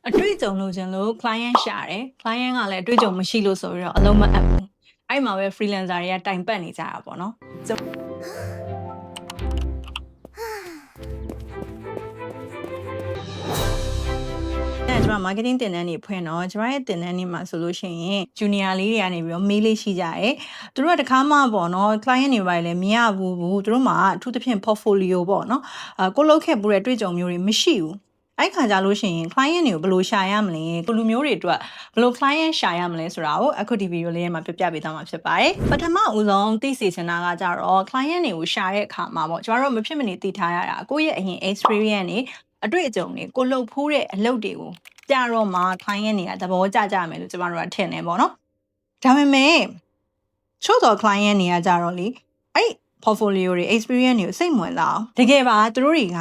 အတွေ့အကြုံလိုချင်လို့ client ရှာတယ် client ကလည်းအတွေ့အကြုံမရှိလို့ဆိုပြီးတော့အလုံးမအပ်ဘူးအဲ့မှာပဲ freelancer တွေကတိုင်ပတ်နေကြတာပေါ့နော်ကျွန်မ marketing တင်တန်းတွေဖွင့်တော့ကျွန်မရဲ့တင်တန်းတွေမှာဆိုလို့ရှိရင် junior လေးတွေကနေပြီးတော့ mail လေးရှိကြတယ်သူတို့ကတခါမှပေါ့နော် client တွေပါလေမရဘူးသူတို့မှာအထူးသဖြင့် portfolio ပေါ့နော်ကိုလုပ်ခဲ့ပူတဲ့အတွေ့အကြုံမျိုးတွေမရှိဘူးအဲ့ခါကြလို့ရှိရင် client တွေကိုဘယ်လိုရှာရမလဲကိုလူမျိုးတွေအတွက်ဘယ်လို client ရှာရမလဲဆိုတာကိုအခုဒီ video လေးထဲမှာပြပြပေးသွားမှာဖြစ်ပါတယ်ပထမဦးဆုံးသိစေချင်တာကကြတော့ client တွေကိုရှာတဲ့အခါမှာပေါ့ကျွန်တော်တို့မဖြစ်မနေသိထားရတာကိုယ့်ရဲ့အရင် experience တွေအတွေ့အကြုံတွေကိုလုပ်ဖိုးတဲ့အလုပ်တွေကိုကြတော့မှ client တွေကသဘောကျကြမယ်လို့ကျွန်တော်တို့ကထင်နေပေါ့နော်ဒါပေမဲ့ချို့တော့ client တွေကကြတော့လေအဲ့ portfolio တွေ experience တွေကိုစိတ်ဝင်စားအောင်တကယ်ပါသူတို့တွေက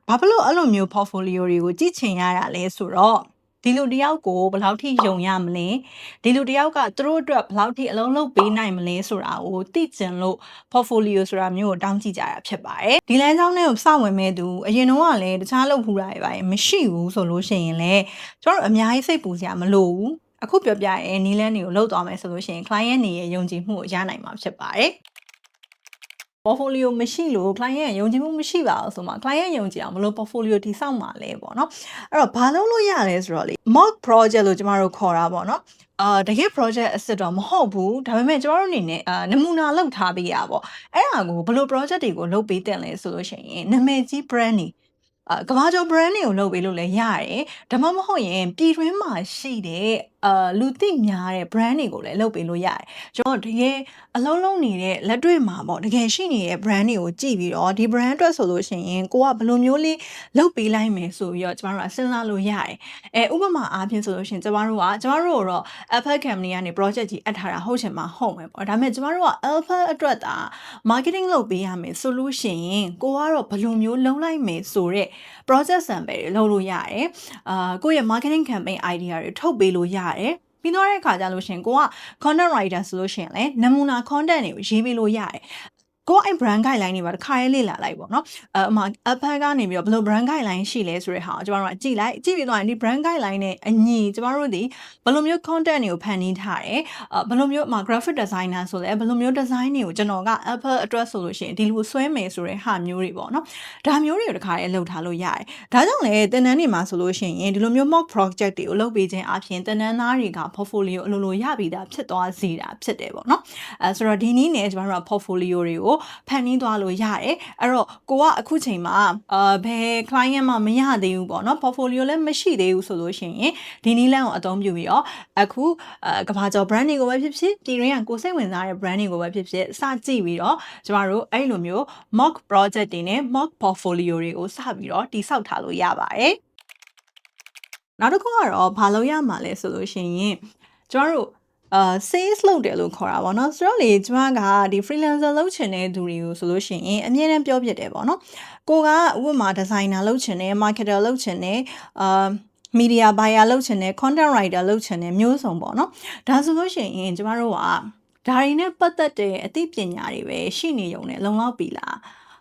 ဘာဖြစ်လို့အဲ့လိုမျိုး portfolio တွေကိုကြည့်ချင်ရတာလဲဆိုတော့ဒီလူတယောက်ကိုဘယ်လောက်ထိယုံရမလဲဒီလူတယောက်ကသူတို့အတွက်ဘယ်လောက်ထိအလုံးလုံးပေးနိုင်မလဲဆိုတာကိုသိချင်လို့ portfolio ဆိုတာမျိုးကိုတောင်းကြည့်ကြတာဖြစ်ပါတယ်ဒီလမ်းကြောင်းလေးကိုစဝင်မဲ့သူအရင်တော့ကလည်းတခြားလုပ်ဖူးတာတွေပါမရှိဘူးဆိုလို့ရှိရင်လည်းကျွန်တော်တို့အများကြီးစိတ်ပူစရာမလိုဘူးအခုပြောပြရဲနီလန်းတွေကိုလောက်သွားမယ်ဆိုလို့ရှိရင် client တွေရဲ့ယုံကြည်မှုကိုရနိုင်မှာဖြစ်ပါတယ် portfolio မရှိလို့ client ယုံကြည်မှုမရှိပါဘူးဆိုမှ client ယုံကြည်အောင်ဘယ်လို portfolio တည်ဆောက်မှာလဲပေါ့နော်အဲ့တော့ဘာလုပ်လို့ရလဲဆိုတော့လေ mock project လို့ကျမတို့ခေါ်တာပေါ့နော်တကယ် project အစ်စ်တော့မဟုတ်ဘူးဒါပေမဲ့ကျမတို့အနေနဲ့နမူနာလုပ်ထားပေးရပေါ့အဲ့ဒါကိုဘယ်လို project တွေကိုလုပ်ပေးတင်လဲဆိုလို့ရှိရင်နာမည်ကြီး brand တွေကဘာကျော် brand တွေကိုလုပ်ပေးလို့လည်းရတယ်ဒါမှမဟုတ်ရင်ပြည်တွင်းမှာရှိတဲ့လူသိများတဲ့ brand တွေကိုလည်းလုပ်ပေးလို့ရတယ်ကျွန်တော်တကယ်အလုံးလုံးနေတဲ့လက်တွေ့မှာပေါ့တကယ်ရှိနေတဲ့ brand တွေကိုကြည့်ပြီးတော့ဒီ brand အတွက်ဆိုလို့ရှိရင်ကိုကဘယ်လိုမျိုးလေးလုပ်ပေးလိုက်မယ်ဆိုပြီးတော့ကျမတို့ကစဉ်းစားလို့ရတယ်ဥပမာအားဖြင့်ဆိုလို့ရှိရင်ကျမတို့တော့ Apple company ကနေ project ကြီးအပ်ထားတာဟုတ်ချင်မှာဟုတ်မယ်ပေါ့ဒါပေမဲ့ကျမတို့က Apple အတွက်ဒါ marketing လုပ်ပေးရမယ်ဆိုလို့ရှိရင်ကိုကတော့ဘယ်လိုမျိုးလုပ်လိုက်မယ်ဆိုတဲ့ project sample တွေလုပ်လို့ရတယ်ကိုယ့်ရဲ့ marketing campaign idea တွေထုတ်ပေးလို့ရတယ်ပြီးတော့တဲ့အခါကျလို့ရှင်ကိုက content writer ဆိုလို့ရှင်လဲနမူနာ content တွေကိုရေးပေးလို့ရတယ်ကိုအဲ့ brand guideline တွေပါတစ်ခါရေးလေ့လာလိုက်ပေါ့နော်ဥမာ Apple ကနေပြီးတော့ဘယ်လို brand guideline ရှိလဲဆိုတဲ့ဟာကိုကျမတို့ကကြည့်ပြီးတော့ဒီ brand guideline နဲ့အညီကျမတို့ဒီဘယ်လိုမျိုး content တွေကိုဖန်တီးထားတယ်ဘယ်လိုမျိုးgraphic designer ဆိုလဲဘယ်လိုမျိုး design တွေကိုကျွန်တော်က Apple အတွက်ဆိုလို့ရှိရင်ဒီလိုဆွဲမယ်ဆိုတဲ့ဟာမျိုးတွေပေါ့နော်ဒါမျိုးတွေကိုတစ်ခါရေးလုပ်ထားလို့ရတယ်ဒါကြောင့်လေသင်တန်းတွေမှာဆိုလို့ရှိရင်ဒီလိုမျိုး mock project တွေကိုလုပ်ပေးခြင်းအပြင်သင်တန်းသားတွေက portfolio အလိုလိုရပြီးသားဖြစ်သွားစေတာဖြစ်တယ်ပေါ့နော်ဆိုတော့ဒီနည်းနဲ့ကျမတို့က portfolio တွေကိုဖန်တီးသွားလို့ရတယ်အဲ့တော့ကိုကအခုချိန်မှာဘယ် client မှမရသေးဘူးပေါ့နော် portfolio လည်းမရှိသေးဘူးဆိုလို့ရှိရင်ဒီနည်းလမ်းကိုအသုံးပြုပြီးတော့အခုကဘာကျော် brand တွေကိုပဲဖြစ်ဖြစ်ပြည်တွင်းကကိုစိတ်ဝင်စားတဲ့ brand တွေကိုပဲဖြစ်ဖြစ်စကြည့်ပြီးတော့ကျမတို့အဲ့လိုမျိုး mock project တွေနဲ့ mock portfolio တွေကိုစပြီးတော့တည်ဆောက်ထားလို့ရပါတယ်နောက်တစ်ခုကတော့ဘာလို့ရမှာလဲဆိုလို့ရှိရင်ကျမတို့sales လုပ်တယ်လို့ခေါ်တာပေါ့နော်ဆိုတော့လေကျမကဒီ freelancer လုပ်ချင်တဲ့သူတွေကိုဆိုလို့ရှိရင်အမြဲတမ်းပြောပြတယ်ပေါ့နော်ကိုကဥပမာ designer လုပ်ချင်တယ် marketer လုပ်ချင်တယ်media buyer လုပ်ချင်တယ် content writer လုပ်ချင်တယ်မျိုးစုံပေါ့နော်ဒါဆိုလို့ရှိရင်ကျမတို့ကဒါတွေနဲ့ပတ်သက်တဲ့အသိပညာတွေပဲရှိနေုံနဲ့လုံလောက်ပြီလား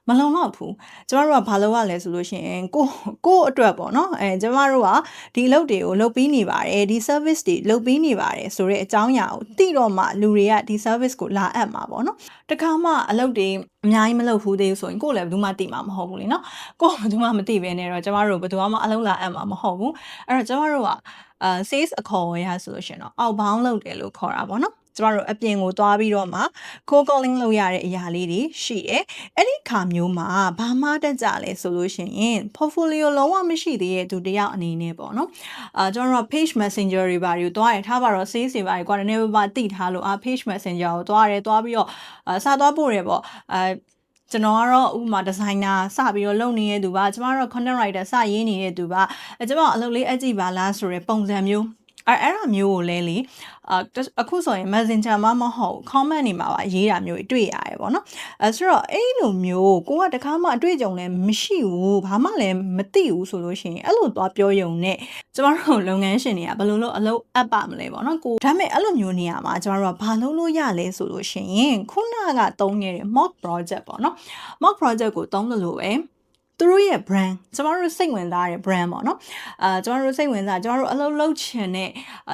မလုံလောက်ဘူးကျမတို့ကဘာလုပ်ရလဲဆိုလို့ရှိရင်ကိုအတွက်ပေါ့နော်ကျမတို့ကဒီအလုပ်တွေကိုလုပ်ပြီးနေပါတယ်ဒီ service တွေလုပ်ပြီးနေပါတယ်ဆိုတဲ့အကြောင်းအရာကိုသိတော့မှလူတွေကဒီ service ကိုလာအပ်မှာပေါ့နော်တခါမှအလုပ်တွေအများကြီးမလုပ်ဘူးသေးဘူးဆိုရင်ကိုယ်လည်းဘယ်သူမှသိမှာမဟုတ်ဘူးလေနော်ကိုယ်ဘယ်သူမှမသိဘဲနဲ့တော့ကျမတို့ဘယ်သူမှအလုပ်လာအပ်မှာမဟုတ်ဘူးအဲ့တော့ကျမတို့ကsales အခေါ်အဝေါ်ရဆိုလို့ရှိရင်တော့ outbound လုပ်တယ်လို့ခေါ်တာပေါ့နော်ကျမတို့အပြင်ကိုသွားပြီးတော့မှ cold calling လုပ်ရတဲ့အရာလေးတွေရှိတယ်။အဲ့ဒီခါမျိုးမှာဘာမှတက်ကြလဲဆိုလို့ရှိရင် portfolio လုံးဝမရှိသေးတဲ့သူတယောက်အနေနဲ့ပေါ့နော်။ကျွန်တော်တို့ page messenger တွေပါတွေသွားရထားပါတော့ sales တွေပါတွေကွာတနေ့ပါတိထားလို့page messenger ကိုသွားပြီးတော့စာသွားပို့ရပေါ့ကျွန်တော်ကတော့ဥပမာ designer စပြီးတော့လုပ်နေတဲ့သူပါကျမတို့ content writer စရေးနေတဲ့သူပါကျမအလုပ်လေးအကြည့်ပါလားဆိုတဲ့ပုံစံမျိုးအဲ့ဒါမျိုးကိုလဲလေအခုဆိုရင် messenger မှာမဟုတ် comment တွေမှာပါရေးတာမျိုးတွေ့ရတယ်ပေါ့နော်ဆိုတော့အဲ့လိုမျိုးကိုကတခါမှအတွေ့အကြုံလည်းမရှိဘူးဘာမှလည်းမသိဘူးဆိုလို့ရှိရင်အဲ့လိုသွားပြောရုံနဲ့ကျမတို့လုပ်ငန်းရှင်တွေကဘယ်လိုလုပ်အလုပ်အပ်ပါမလဲပေါ့နော်ကိုဒါပေမဲ့အဲ့လိုမျိုးနေရာမှာကျမတို့ကဘာလုပ်လို့ရလဲဆိုလို့ရှိရင်ခုနကသုံးခဲ့တဲ့ mock project ပေါ့နော် mock project ကိုသုံးလို့ပဲ သူတို့ရဲ့ brand ကျမတို့စိတ်ဝင်စားတဲ့ brand ပေါ့နော်ကျမတို့စိတ်ဝင်စားကျမတို့အလုပ်လုပ်ချင်တဲ့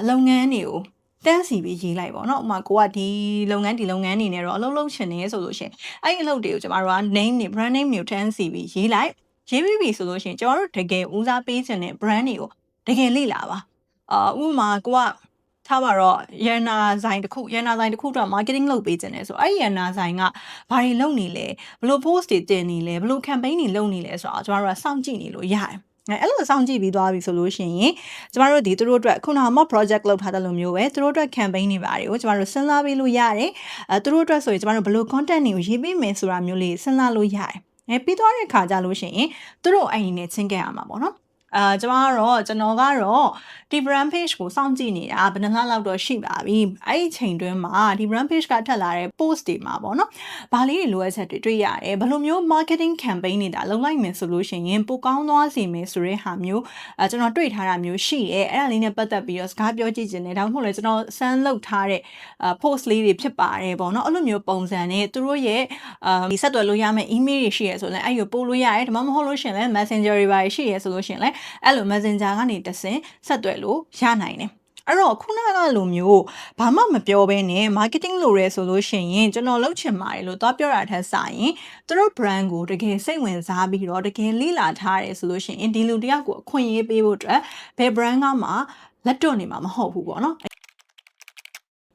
လုပ်ငန်းတွေကိုတန်းစီပြီးရေးလိုက်ပေါ့နော်ဥပမာကိုကဒီလုပ်ငန်းနေနဲ့တော့အလုပ်လုပ်ချင်နေဆိုလို့ရှင်အဲ့ဒီအလုပ်တွေကိုကျမတို့က name တွေ brand name တွေကိုတန်းစီပြီးရေးလိုက်ရေးပြီးပြီဆိုလို့ရှင်ကျမတို့တကယ်ဦးစားပေးချင်တဲ့ brand တွေကိုတကယ်လေ့လာပါဥပမာကိုကထားပါတော့ရန်နာဆိုင်တစ်ခုတော့ marketing လုပ်ပေးခြင်းလဲဆိုအဲ့ဒီရန်နာဆိုင်ကဘာတွေလုပ်နေလဲဘယ်လို post တွေတင်နေလဲဘယ်လို campaign တွေလုပ်နေလဲဆိုတော့ကျမတို့ကစောင့်ကြည့်နေလို့ရတယ်အဲ့လိုစောင့်ကြည့်ပြီးသွားပြီဆိုလို့ရှိရင်ကျမတို့ဒီသူတို့အတွက်ခုနကမှ project လုပ်ထားတဲ့လိုမျိုးပဲသူတို့အတွက် campaign တွေပါတယ်ကိုကျမတို့စဉ်းစားပေးလို့ရတယ်သူတို့အတွက်ဆိုရင်ကျမတို့ဘယ်လို content တွေကိုရေးပေးမယ်ဆိုတာမျိုးလေးစဉ်းစားလို့ရတယ်ပြီးသွားတဲ့ခါကြလို့ရှိရင်သူတို့အဲ့ဒီနဲ့ချင်းခဲ့ရမှာပေါ့နော်ကျွန်တော်ကတော့ဒီ brand page ကိုစောင့်ကြည့်နေတာဘယ်နှလလောက်တော့ရှိပါပြီအဲ့ဒီချိန်တွင်းမှာဒီ brand page ကထပ်လာတဲ့ post တွေမှာပေါ့နော်ဘာလေးတွေလိုအပ်ချက်တွေတွေ့ရတယ်ဘယ်လိုမျိုး marketing campaign တွေဒါလုပ်လိုက်မယ်ဆိုလို့ရှိရင်ပိုကောင်းသွားစေမယ်ဆိုတဲ့ဟာမျိုးကျွန်တော်တွေ့ထားတာမျိုးရှိတယ်အဲ့ဒါလေးနဲ့ပတ်သက်ပြီးတော့စကားပြောကြည့်ခြင်းနဲ့ဒါမှမဟုတ်လေကျွန်တော်စမ်းလုပ်ထားတဲ့ post လေးတွေဖြစ်ပါတယ်ပေါ့နော်အဲ့လိုမျိုးပုံစံနဲ့သူတို့ရဲ့ဒီဆက်သွယ်လို့ရမယ့် email တွေရှိရဆိုရင်အဲ့ကိုပို့လို့ရတယ်ဒါမှမဟုတ်လို့ရှိရင်လည်း messenger တွေပါရှိရဆိုလို့ရှိရင်လည်းအဲ့လို messenger ကနေတဆင့်ဆက်သွယ်လို့ရနိုင်တယ်အဲ့တော့ခုနကလိုမျိုးဘာမှမပြောဘဲနဲ့ marketing လုပ်ရဲဆိုလို့ရှိရင်ကျွန်တော်လုပ်ချင်ပါတယ်လို့သွားပြောတာထက်စာရင်သူတို့ brand ကိုတကယ်စိတ်ဝင်စားပြီးတော့တကယ်လေ့လာထားတယ်ဆိုလို့ရှိရင်ဒီလူတယောက်ကိုအခွင့်အရေးပေးဖို့အတွက်ဘယ် brand ကမှလက်တွန့်နေမှာမဟုတ်ဘူးပေါ့နော်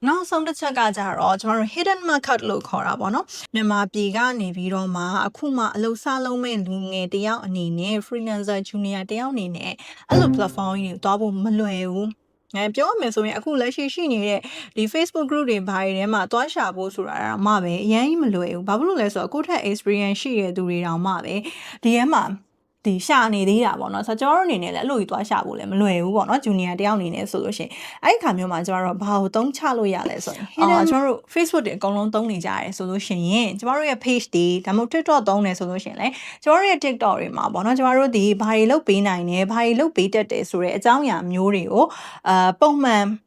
နောက်ဆုံးတစ်ချက်ကကြတော့ကျွန်တော်တို့ hidden market လို့ခေါ်တာပေါ့နော်မြန်မာပြည်ကနေပြီးတော့မှအခုမှအလုပ်စားလုံးမဲ့လူငယ်တယောက်အနေနဲ့ freelancer junior တယောက်အနေနဲ့အဲ့လို platform ကြီးတွေတွားဖို့မလွယ်ဘူးပြောရမယ်ဆိုရင်အခုလက်ရှိနေတဲ့ဒီ Facebook group တွေဘာတွေထဲမှာတွားရှာဖို့ဆိုတာတော့မှပဲအရင်ကြီးမလွယ်ဘူးဘာဖြစ်လို့လဲဆိုတော့ကိုယ့်ထက် experience ရှိတဲ့သူတွေတောင်မှပဲဒီထဲမှာဒီရှာနေသေးတာပေါ့နော်ဆိုတော့ကျွန်တော်တို့အနေနဲ့လည်းအဲ့လိုကြီးသွားရှာဖို့လည်းမလွယ်ဘူးပေါ့နော် junior တယောက်အနေနဲ့ဆိုလို့ရှိရင်အဲ့ဒီခါမျိုးမှာကျွန်တော်တို့ဘာကိုသုံးချလို့ရလဲဆိုရင်ကျွန်တော်တို့ Facebook တွေအကုန်လုံးသုံးနေကြရတယ်ဆိုလို့ရှိရင်ကျွန်တော်တို့ရဲ့ page တွေဒါမှမဟုတ် TikTok သုံးနေဆိုလို့ရှိရင်လည်းကျွန်တော်တို့ရဲ့ TikTok တွေမှာပေါ့နော်ကျွန်တော်တို့ဒီဘာတွေလုပ်ပေးနိုင်တယ်ဘာတွေလုပ်ပေးတတ်တယ်ဆိုတဲ့အကြောင်းအရာမျိုးတွေကိုပုံမှန်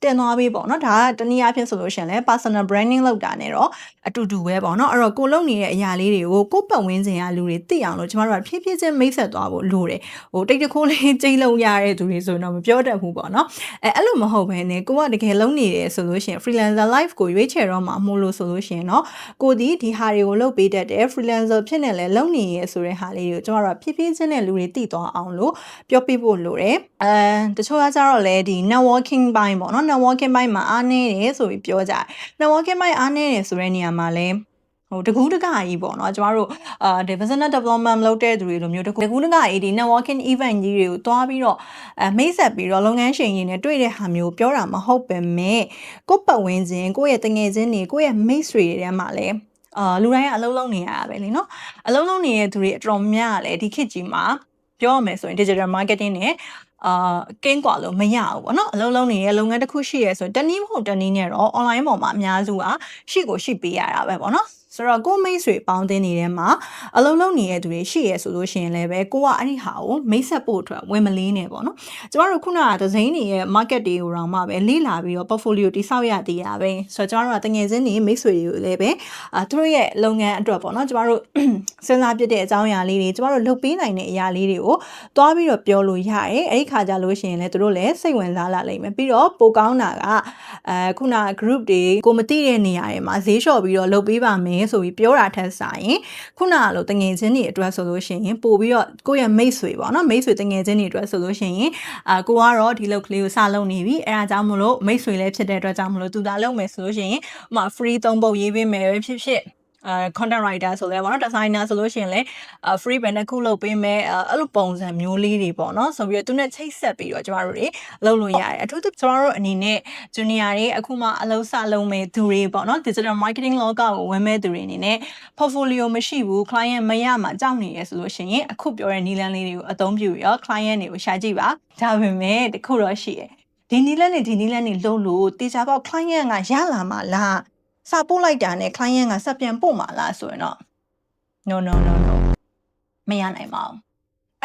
တင်သွားပေးပေါ့နော်ဒါကတနည်းအားဖြင့်ဆိုလို့ရှိရင်လည်း personal branding လုပ်တာနဲ့တော့အတူတူပဲပေါ့နော်အဲ့တော့ကိုလုပ်နေတဲ့အရာလေးတွေကိုကိုပတ်ဝန်းကျင်ကလူတွေသိအောင်လို့ကျမတို့ကဖြည်းဖြည်းချင်းမိတ်ဆက်သွားဖို့လိုတယ်ဟိုတိတ်တခိုးလေးကြိတ်လုံးရတဲ့သူတွေဆိုတော့မပြောတတ်ဘူးပေါ့နော်အဲ့လိုမဟုတ်ဘဲနဲ့ကိုကတကယ်လုံးနေတယ်ဆိုလို့ရှိရင် freelancer life ကိုရွေးချယ်တော့မှမို့လို့ဆိုလို့ရှိရင်เนาะကိုဒီဟာတွေကိုလုပ်ပေးတတ်တယ် freelancer ဖြစ်နေလဲလုံးနေရဆိုတဲ့ဟာလေးတွေကိုကျမတို့ကဖြည်းဖြည်းချင်းနဲ့လူတွေသိသွားအောင်လို့ပြောပြဖို့လိုတယ်တချို့ကကြတော့လေဒီ networking ဘိုင်းပေါ့နော် networking ဘိုင်းမှာအားနေတယ်ဆိုပြီးပြောကြတယ် networking ဘိုင်းအားနေတယ်ဆိုတဲ့နေရာမှာလဲဟိုတကူးတကကြီးပေါ့နော်ကျမတို့ဒီ business development လုပ်တဲ့သူတွေလိုမျိုးတကူးတကကြီးဒီ networking event ကြီးတွေကိုတွားပြီးတော့မိတ်ဆက်ပြီးတော့လုပ်ငန်းရှင်ကြီးနဲ့တွေ့တဲ့ဟာမျိုးပြောတာမဟုတ်ပဲမဲ့ကိုယ့်ပတ်ဝန်းကျင်ကိုယ့်ရဲ့တငယ်ချင်းတွေကိုယ့်ရဲ့မိတ်ဆွေတွေထဲမှာလဲလူတိုင်းကအလုံးလုံးနေရတာပဲလေနော်အလုံးလုံးနေတဲ့သူတွေအတော်များလည်းဒီခေတ်ကြီးမှာပြောရမယ်ဆိုရင် digital marketing နဲ့ကင်းကွာလို့မရဘူးပေါ့နော်အလုံးလုံးနေတဲ့လုပ်ငန်းတစ်ခုရှိရဲဆိုရင်တနည်းမဟုတ်တနည်းနဲ့တော့ online ပေါ်မှာအများစုကရှိပေးရတာပဲပေါ့နော်ဆိုတော့ကိုမိတ်ဆွေပေါင်းတင်နေတဲ့မှာအလုံးလုံးနေတဲ့သူတွေရှိရဲဆိုလို့ရှိရင်လည်းပဲကိုကအဲ့ဒီဟာကိုမိတ်ဆက်ဖို့အတွက်ဝင်မလေးနဲ့ပေါ့နော်ကျမတို့ခုနကဒဇိန်းတွေရဲ့ market တွေကိုတော့မှပဲလေ့လာပြီးတော့ portfolio တိဆောက်ရသေးတာပဲဆိုတော့ကျမတို့ကတငယ်ချင်းတွေမိတ်ဆွေတွေကိုလည်းပဲသူတို့ရဲ့လုပ်ငန်းအတွက်ပေါ့နော်ကျမတို့စဉ်းစားပြတဲ့အကြောင်းအရာလေးတွေကျမတို့လုပ်ပေးနိုင်တဲ့အရာလေးတွေကိုတွားပြီးတော့ပြောလို့ရတယ်အဲ့ဒီခါကြလို့ရှိရင်လည်းသူတို့လည်းစိတ်ဝင်စားလာလိမ့်မယ်ပြီးတော့ပိုကောင်းတာကခုန group တွေကိုမသိတဲ့နေရာတွေမှာဈေးလျှော့ပြီးတော့လုပ်ပေးပါမယ်ဆိုပြီးပြောတာထက်စာရင်ခုနကလိုတငယ်ချင်းတွေအတွက်ဆိုလို့ရှိရင်ပို့ပြီးတော့ကိုယ့်ရဲ့မိတ်ဆွေပေါ့နော်မိတ်ဆွေတငယ်ချင်းတွေအတွက်ဆိုလို့ရှိရင်ကိုကတော့ဒီလောက်ကလေးကိုစလုပ်နေပြီအဲဒါကြောင့်မလို့မိတ်ဆွေလည်းဖြစ်တဲ့အတွက်ကြောင့်မလို့သူသာလုပ်မယ်ဆိုလို့ရှိရင်ဥပမာ free 3 ပုတ်ရေးပေးမယ်ပဲဖြစ်content writer ဆိုလဲပေါ့နော် designer ဆိုလို့ရှိရင်လည်း free ပဲတစ်ခုလုပ်ပေးမယ်အဲ့လိုပုံစံမျိုးလေးတွေပေါ့နော်ဆိုပြီးတော့သူနဲ့ချိတ်ဆက်ပြီးတော့ကျမတို့တွေလုပ်လို့ရတယ်အထူးသဖြင့်ကျမတို့အနေနဲ့ junior တွေအခုမှအလုပ်စလုပ်မဲ့သူတွေပေါ့နော် digital marketing လောကကိုဝင်မဲ့သူတွေအနေနဲ့ portfolio မရှိဘူး client မရမှာကြောက်နေရဆိုလို့ရှိရင်အခုပြောတဲ့နည်းလမ်းလေးတွေကိုအသုံးပြုပြီးတော့ client တွေကိုရှာကြည့်ပါဒါပေမဲ့တခုတော့ရှိတယ်ဒီနည်းလမ်းတွေလုပ်လို့တေချာပေါက် client ကရလာမှာလားစာပို့လိုက်တာနဲ့ client ကဆက်ပြန်ပို့မှာလားဆိုရင်တော့ no မရနိုင်ပါဘူး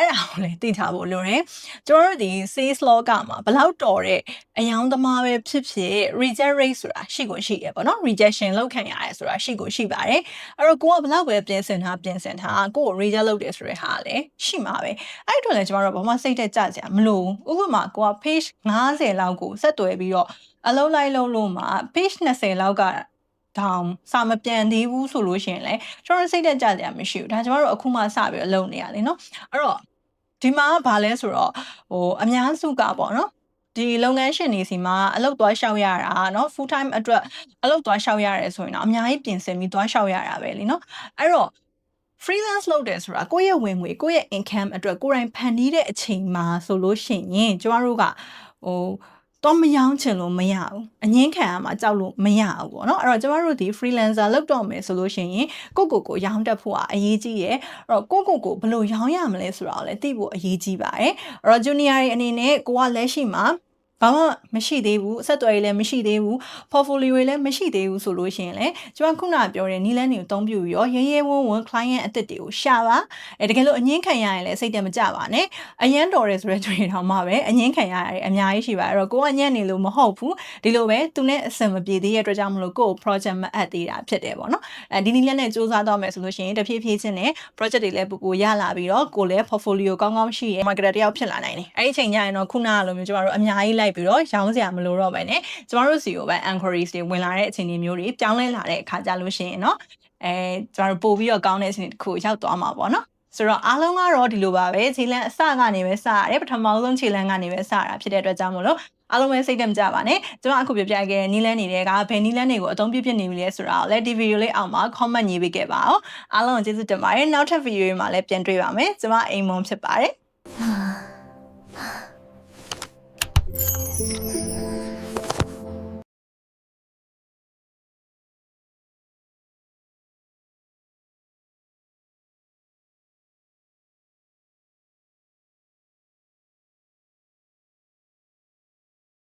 အဲ့ဒါကိုလည်းသိထားဖို့လိုတယ်ကျွန်တော်တို့ဒီ sales log မှာဘယ်လောက်တော်တဲ့အယောင်သမားပဲဖြစ်ဖြစ် reject rate ဆိုတာရှိကိုရှိရပေါ့နော် rejection လောက်ခံရတယ်ဆိုတာရှိကိုရှိပါတယ်အဲ့တော့ကိုကဘယ်လောက်ပဲပြင်ဆင်ထားကိုကို reject လုပ်တယ်ဆိုတဲ့ဟာလည်းရှိမှာပဲအဲ့အတွက်လည်းကျွန်တော်တို့ဘာမှစိတ်သက်ကြစရာမလိုဘူးဥပမာကိုက page 50လောက်ကိုဆက်သွယ်ပြီးတော့အလုံးလိုက်လုံးလို့မှာ page 20လောက်ကတောင်စာမပြန်သေးဘူးဆိုလို့ရှိရင်လည်းကျွန်တော်စိတ်သက်ကြစရာမရှိဘူးဒါကျွန်တော်တို့အခုမှစပြီးတော့လုပ်နေရတယ်နော်အဲ့တော့ဒီမှာဘာလဲဆိုတော့အများစုကပေါ့နော်ဒီလုပ်ငန်းရှင်တွေစီမှာအလုပ်သွားလျှောက်ရတာเนาะ full time အတွက်အလုပ်သွားလျှောက်ရတယ်ဆိုရင်တော့အများကြီးပြင်ဆင်ပြီးသွားလျှောက်ရတာပဲလीเนาะအဲ့တော့ freelance လုပ်တယ်ဆိုတာကိုယ့်ရဲ့ဝင်ငွေကိုယ့်ရဲ့ income အတွက်ကိုယ်တိုင်ဖန်တီးတဲ့အချိန်မှာဆိုလို့ရှိရင်ကျမတို့ကတော့မရောင်းချင်လို့မရဘူးအငင်းခံရမှာကြောက်လို့မရဘူးပေါ့နော်အဲ့တော့ကျမတို့ဒီ freelancer လုပ်တော့မယ်ဆိုလို့ရှိရင်ကိုရောင်းတတ်ဖို့အရေးကြီးရယ်အဲ့တော့ကိုဘယ်လိုရောင်းရမလဲဆိုတာကိုလည်းသိဖို့အရေးကြီးပါတယ်အဲ့တော့ junior တွေအနေနဲ့ကိုကလက်ရှိမှာဘာမှမရှိသေးဘူးအဆက်အသွယ်တွေလည်းမရှိသေးဘူး portfolio တွေလည်းမရှိသေးဘူးဆိုလို့ရှိရင်လည်းကျွန်တော်ခုနပြောတဲ့နီးလန်းတွေကိုအသုံးပြုပြီးတော့ရဲရဲဝန်းဝန်း client အသစ်တွေကိုရှာပါတကယ်လို့အငင်းခံရရင်လည်းစိတ်တက်မကြပါနဲ့အရန်တော်တယ်ဆိုတဲ့တွေတောင်မှပဲအငင်းခံရရတယ်အများကြီးရှိပါတယ်အဲ့တော့ကိုကညံ့နေလို့မဟုတ်ဘူးဒီလိုပဲသူနဲ့အဆင်မပြေသေးတဲ့အတွက်ကြောင့်မလို့ကို project မအပ်သေးတာဖြစ်တယ်ပေါ့နော်ဒီနီးလန်းနဲ့စူးစမ်းတော့မယ်ဆိုလို့ရှိရင်တဖြည်းဖြည်းချင်းနဲ့ project တွေလည်းပူပူရလာပြီးတော့ကိုလည်း portfolio ကောင်းကောင်းရှိရ marketer တယောက်ဖြစ်လာနိုင်တယ်အဲ့ဒီအချိန်ညရင်တော့ခုနကလိုမျိုးကျမတို့အများကြီးလိုက်ပြီးတော့ရောင်းစရာမလိုတော့ပဲねကျမတို့စီကိုပဲ inquiries တွေဝင်လာတဲ့အခြေအနေမျိုးတွေပြောင်းလဲလာတဲ့အခါကြလို့ရှိရင်เนาะကျမတို့ပို့ပြီးတော့ကောင်းတဲ့အခြေအနေတစ်ခုရောက်သွားမှာပေါ့เนาะဆိုတော့အားလုံးကတော့ဒီလိုပါပဲခြေလမ်းအစကနေပဲစရတယ်ပထမဆုံးခြေလမ်းကနေပဲစတာဖြစ်တဲ့အတွက်ကြောင့်မို့လို့အားလုံးပဲစိတ်တက်မကြပါနဲ့ကျွန်မအခုပြပြခဲ့တဲ့နီးလန်းတွေကဘယ်နီးလန်းတွေကိုအသုံးပြုဖြစ်နေပြီလဲဆိုတာကိုလည်းဒီဗီဒီယိုလေးအောက်မှာ comment ရေးပေးခဲ့ပါဦးအားလုံးကိုကျေးဇူးတင်ပါတယ်နောက်ထပ်ဗီဒီယိုတွေမှာလည်းပြန်တွေ့ပါမယ်ကျွန်မအိမ်မွန်ဖြစ်ပါတယ်